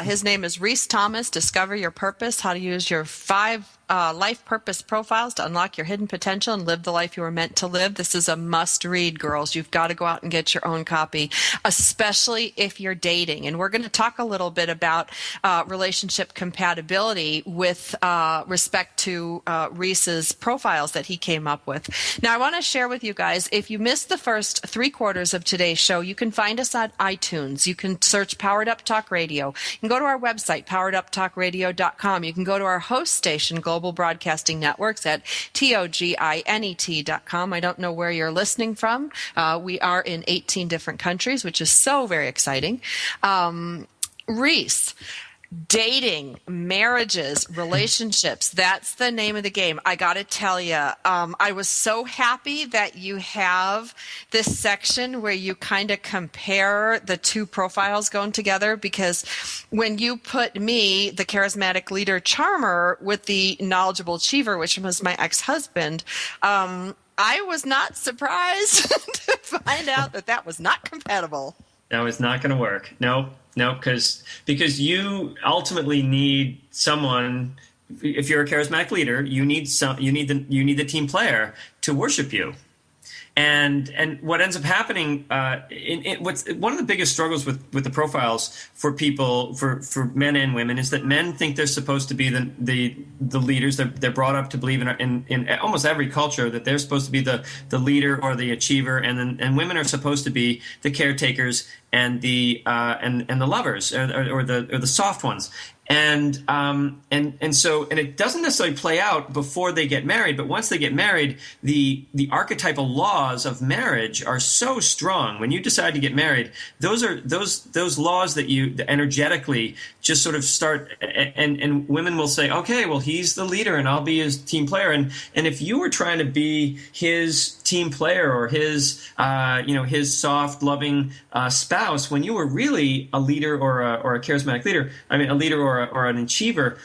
His name is Rhys Thomas, Discover Your Purpose, How to Use Your 5 Life Purpose Profiles to Unlock Your Hidden Potential and Live the Life You Were Meant to Live. This is a must-read, girls. You've got to go out and get your own copy, especially if you're dating. And we're going to talk a little bit about relationship compatibility with respect to Rhys's profiles that he came up with. Now, I want to share with you guys, if you missed the first 3/4 of today's show, you can find us on iTunes. You can search Powered Up Talk Radio. You can go to our website, powereduptalkradio.com. You can go to our host station, Global Broadcasting Networks, at TOGINET.com. I don't know where you're listening from. We are in 18 different countries, which is so very exciting. Rhys, dating, marriages, relationships, that's the name of the game. I got to tell you, I was so happy that you have this section where you kind of compare the two profiles going together, because when you put me, the charismatic leader charmer, with the knowledgeable achiever, which was my ex-husband, I was not surprised to find out that that was not compatible. No, it's not going to work. No, because you ultimately need someone. If you're a charismatic leader, you need the team player to worship you. And what ends up happening, what's one of the biggest struggles with the profiles for people, for men and women, is that men think they're supposed to be the leaders. They're brought up to believe in almost every culture that they're supposed to be the leader or the achiever, and women are supposed to be the caretakers and the lovers or the soft ones. And so it doesn't necessarily play out before they get married, but once they get married, the archetypal laws of marriage are so strong. When you decide to get married, those laws that you energetically just sort of start, and women will say, okay, well, he's the leader and I'll be his team player. And if you were trying to be his team player or his soft, loving spouse, when you were really a leader or a charismatic leader, a leader or an achiever,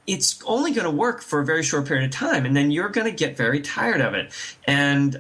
it's only going to work for a very short period of time, and then you're going to get very tired of it, and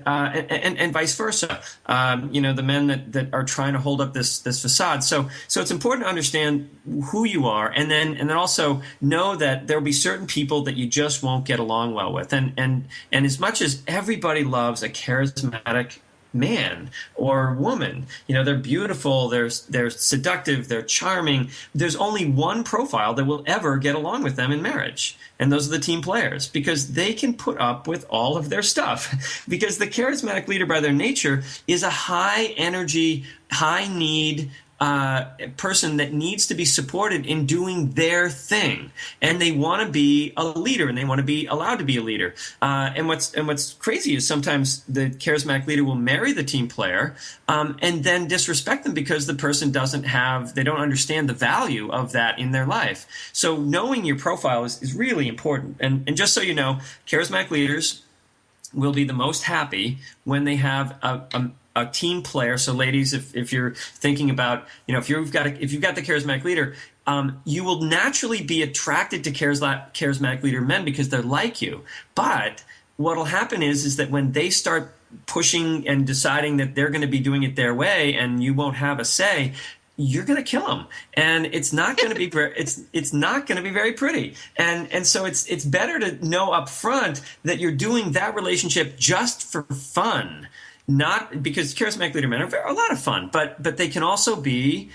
vice versa. The men that are trying to hold up this facade. So it's important to understand who you are, and then also know that there will be certain people that you just won't get along well with, and as much as everybody loves a charismatic man or woman, they're beautiful, they're seductive, they're charming, there's only one profile that will ever get along with them in marriage, and those are the team players, because they can put up with all of their stuff, because the charismatic leader by their nature is a high energy, high need person that needs to be supported in doing their thing, and they want to be a leader, and they want to be allowed to be a leader. And what's crazy is sometimes the charismatic leader will marry the team player, and then disrespect them because the person they don't understand the value of that in their life. So knowing your profile is really important. And just so you know, charismatic leaders will be the most happy when they have a team player. So ladies, if you're thinking about, if you've got the charismatic leader, you will naturally be attracted to charismatic leader men because they're like you. But what'll happen is that when they start pushing and deciding that they're going to be doing it their way and you won't have a say, you're going to kill them, and it's not going to be it's not going to be very pretty. And so it's better to know up front that you're doing that relationship just for fun, not because charismatic leader men are a lot of fun, but they can also be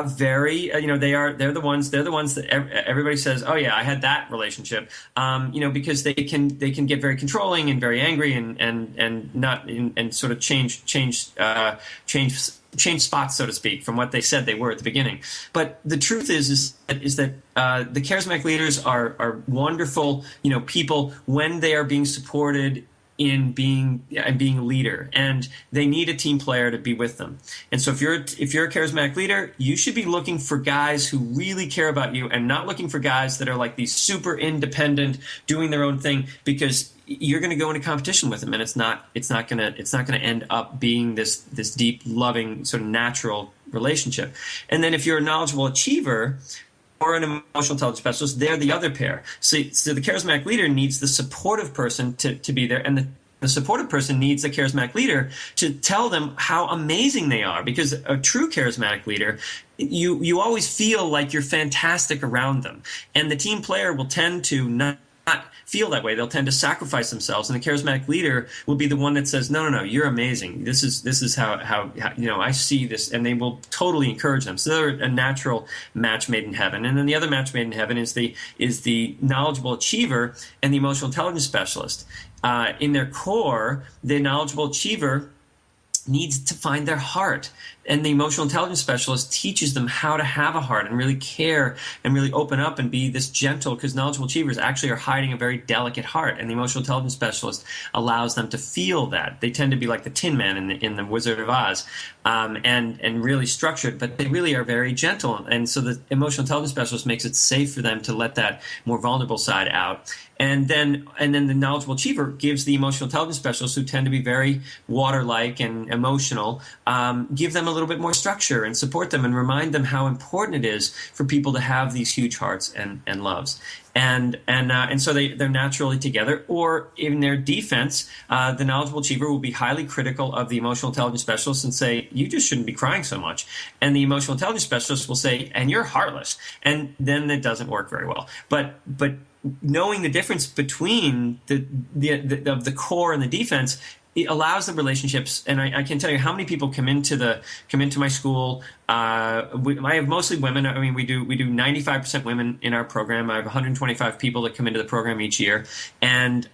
very they're the ones that everybody says, oh yeah, I had that relationship, because they can get very controlling and very angry and sort of change spots, so to speak, from what they said they were at the beginning. But the truth is that the charismatic leaders are wonderful, people when they are being supported in being a leader, and they need a team player to be with them. And so if you're a charismatic leader, you should be looking for guys who really care about you, and not looking for guys that are like these super independent, doing their own thing, because you're going to go into competition with them, and it's not going to end up being this deep, loving, sort of natural relationship. And then if you're a knowledgeable achiever or an emotional intelligence specialist, they're the other pair. So the charismatic leader needs the supportive person to be there, and the supportive person needs the charismatic leader to tell them how amazing they are, because a true charismatic leader, you always feel like you're fantastic around them, and the team player will tend to not feel that way. They'll tend to sacrifice themselves, and the charismatic leader will be the one that says, no, you're amazing. This is how I see this, and they will totally encourage them. So they're a natural match made in heaven. And then the other match made in heaven is the knowledgeable achiever and the emotional intelligence specialist. In their core, the knowledgeable achiever needs to find their heart, and the emotional intelligence specialist teaches them how to have a heart and really care and really open up and be this gentle, because knowledgeable achievers actually are hiding a very delicate heart, and the emotional intelligence specialist allows them to feel that. They tend to be like the Tin Man in the Wizard of Oz, and really structured, but they really are very gentle. And so the emotional intelligence specialist makes it safe for them to let that more vulnerable side out. And then the knowledgeable achiever gives the emotional intelligence specialists, who tend to be very water-like and emotional, give them a little bit more structure and support them and remind them how important it is for people to have these huge hearts and loves. And so they're naturally together. Or in their defense, the knowledgeable achiever will be highly critical of the emotional intelligence specialist and say, you just shouldn't be crying so much. And the emotional intelligence specialist will say, and you're heartless. And then it doesn't work very well. But knowing the difference between the core and the defense, it allows the relationships. And I can tell you how many people come into my school. I have many women. I mean, we do 95% women in our program. I have 125 people that come into the program each year, and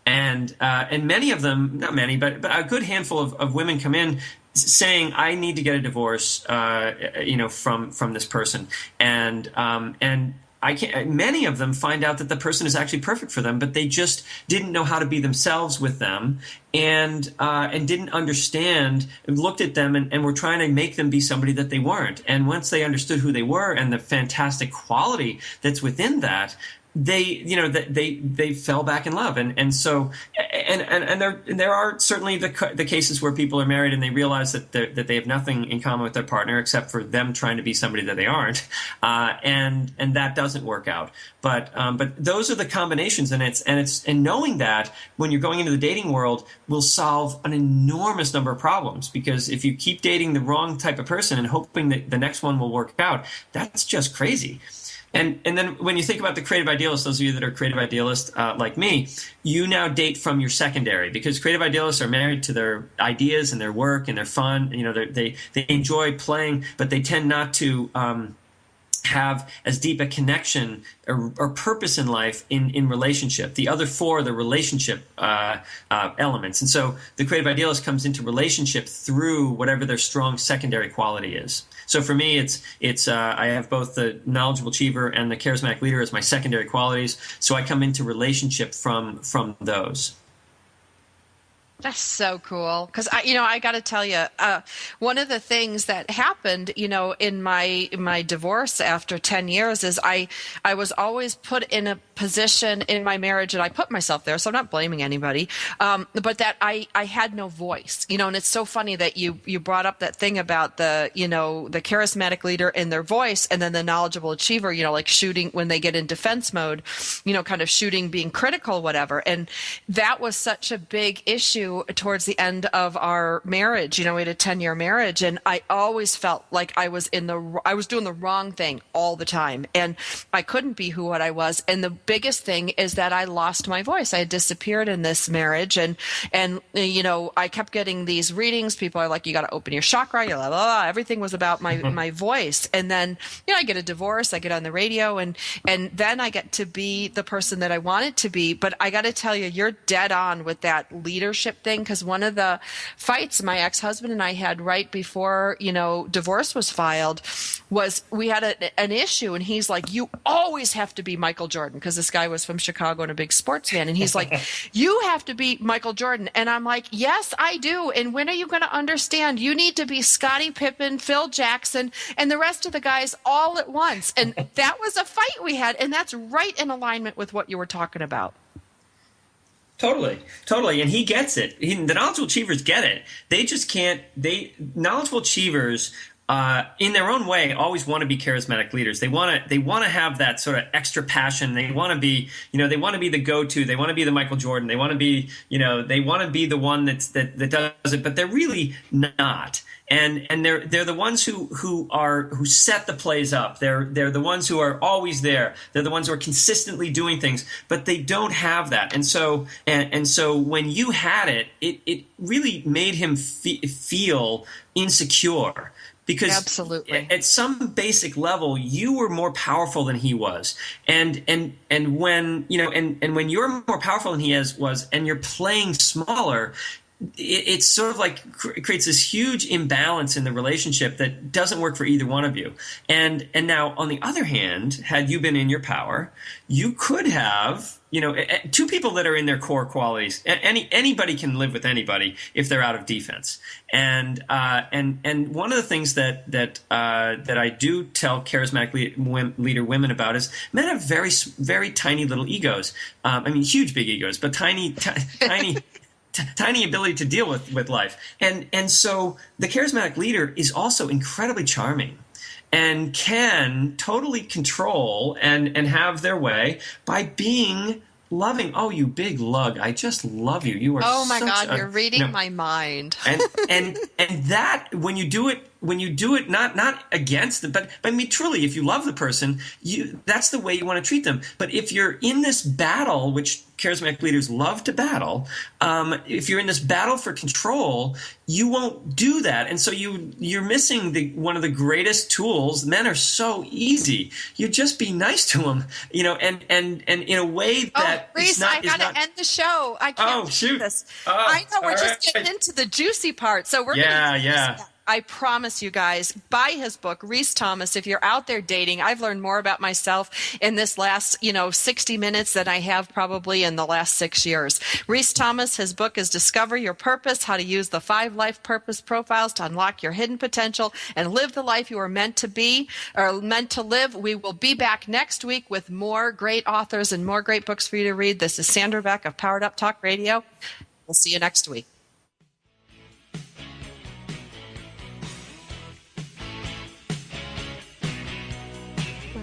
many of them, not many, but a good handful of women come in saying, I need to get a divorce, from this person, and many of them find out that the person is actually perfect for them, but they just didn't know how to be themselves with them, and didn't understand, looked at them and were trying to make them be somebody that they weren't. And once they understood who they were and the fantastic quality that's within that, they fell back in love. And so there are certainly the cases where people are married and they realize that they have nothing in common with their partner except for them trying to be somebody that they aren't, and that doesn't work out. But those are the combinations, and knowing that when you're going into the dating world will solve an enormous number of problems, because if you keep dating the wrong type of person and hoping that the next one will work out, that's just crazy. And then when you think about the creative idealists, those of you that are creative idealists like me, you now date from your secondary, because creative idealists are married to their ideas and their work and their fun. They enjoy playing, but they tend not to have as deep a connection or purpose in life in relationship. The other four are the relationship elements. And so the creative idealist comes into relationship through whatever their strong secondary quality is. So for me, it's I have both the knowledgeable achiever and the charismatic leader as my secondary qualities. So I come into relationship from those. That's so cool. Because I got to tell you, one of the things that happened, in my divorce after 10 years is I was always put in position in my marriage, and I put myself there, so I'm not blaming anybody, but that I had no voice, and it's so funny that you brought up that thing about the charismatic leader and their voice, and then the knowledgeable achiever, like shooting when they get in defense mode, kind of shooting, being critical, whatever. And that was such a big issue towards the end of our marriage. We had a 10-year marriage, and I always felt like I was doing the wrong thing all the time, and I couldn't be what I was. And the biggest thing is that I lost my voice. I had disappeared in this marriage, and I kept getting these readings. People are like, you got to open your chakra, blah, blah, blah. Everything was about my voice. And then I get a divorce, I get on the radio, and then I get to be the person that I wanted to be. But I got to tell you, you're dead on with that leadership thing, because one of the fights my ex-husband and I had right before divorce was filed was we had an issue, and he's like, you always have to be Michael Jordan, because this guy was from Chicago and a big sports fan, and he's like, you have to be Michael Jordan. And I'm like, yes, I do. And when are you going to understand? You need to be Scottie Pippen, Phil Jackson, and the rest of the guys all at once. And that was a fight we had, and that's right in alignment with what you were talking about. Totally. And he gets it. The knowledgeable achievers get it. They just can't. Knowledgeable achievers, in their own way, always want to be charismatic leaders. They want to have that sort of extra passion. They want to be, they want to be the go-to. They want to be the Michael Jordan. They want to be, they want to be the one that does it. But they're really not. And they're the ones who set the plays up. They're the ones who are always there. They're the ones who are consistently doing things, but they don't have that. And so when you had it really made him feel insecure. Because absolutely, at some basic level, you were more powerful than he was, and when when you're more powerful than he was, and you're playing smaller, it's sort of like creates this huge imbalance in the relationship that doesn't work for either one of you. And now, on the other hand, had you been in your power, you could have. Two people that are in their core qualities. Anybody can live with anybody if they're out of defense. And one of the things that I do tell charismatic leader women about is men have very, very tiny little egos. Huge big egos, but tiny ability to deal with life. And so the charismatic leader is also incredibly charming, and can totally control and have their way by being loving. Oh, you big lug! I just love you. You are. Oh my God! You're reading my mind. and that when you do it, not against them, but truly, if you love the person, that's the way you want to treat them. But if you're in this battle, which charismatic leaders love to battle, if you're in this battle for control, you won't do that, and so you're missing one of the greatest tools. Men are so easy. You just be nice to them, and in a way that Rhys, I gotta end the show. I can't do this. I know we're just getting into the juicy part, so we're gonna I promise you guys, buy his book, Rhys Thomas. If you're out there dating, I've learned more about myself in this last, 60 minutes than I have probably in the last 6 years. Rhys Thomas, his book is Discover Your Purpose, How to Use the 5 Life Purpose Profiles to Unlock Your Hidden Potential and Live the Life You are meant to be or meant to live. We will be back next week with more great authors and more great books for you to read. This is Sandra Beck of Powered Up Talk Radio. We'll see you next week.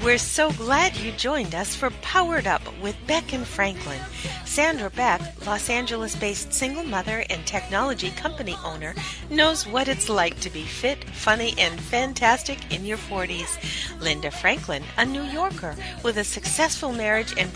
We're so glad you joined us for Powered Up with Beck and Franklin. Sandra Beck, Los Angeles-based single mother and technology company owner, knows what it's like to be fit, funny, and fantastic in your 40s. Linda Franklin, a New Yorker with a successful marriage and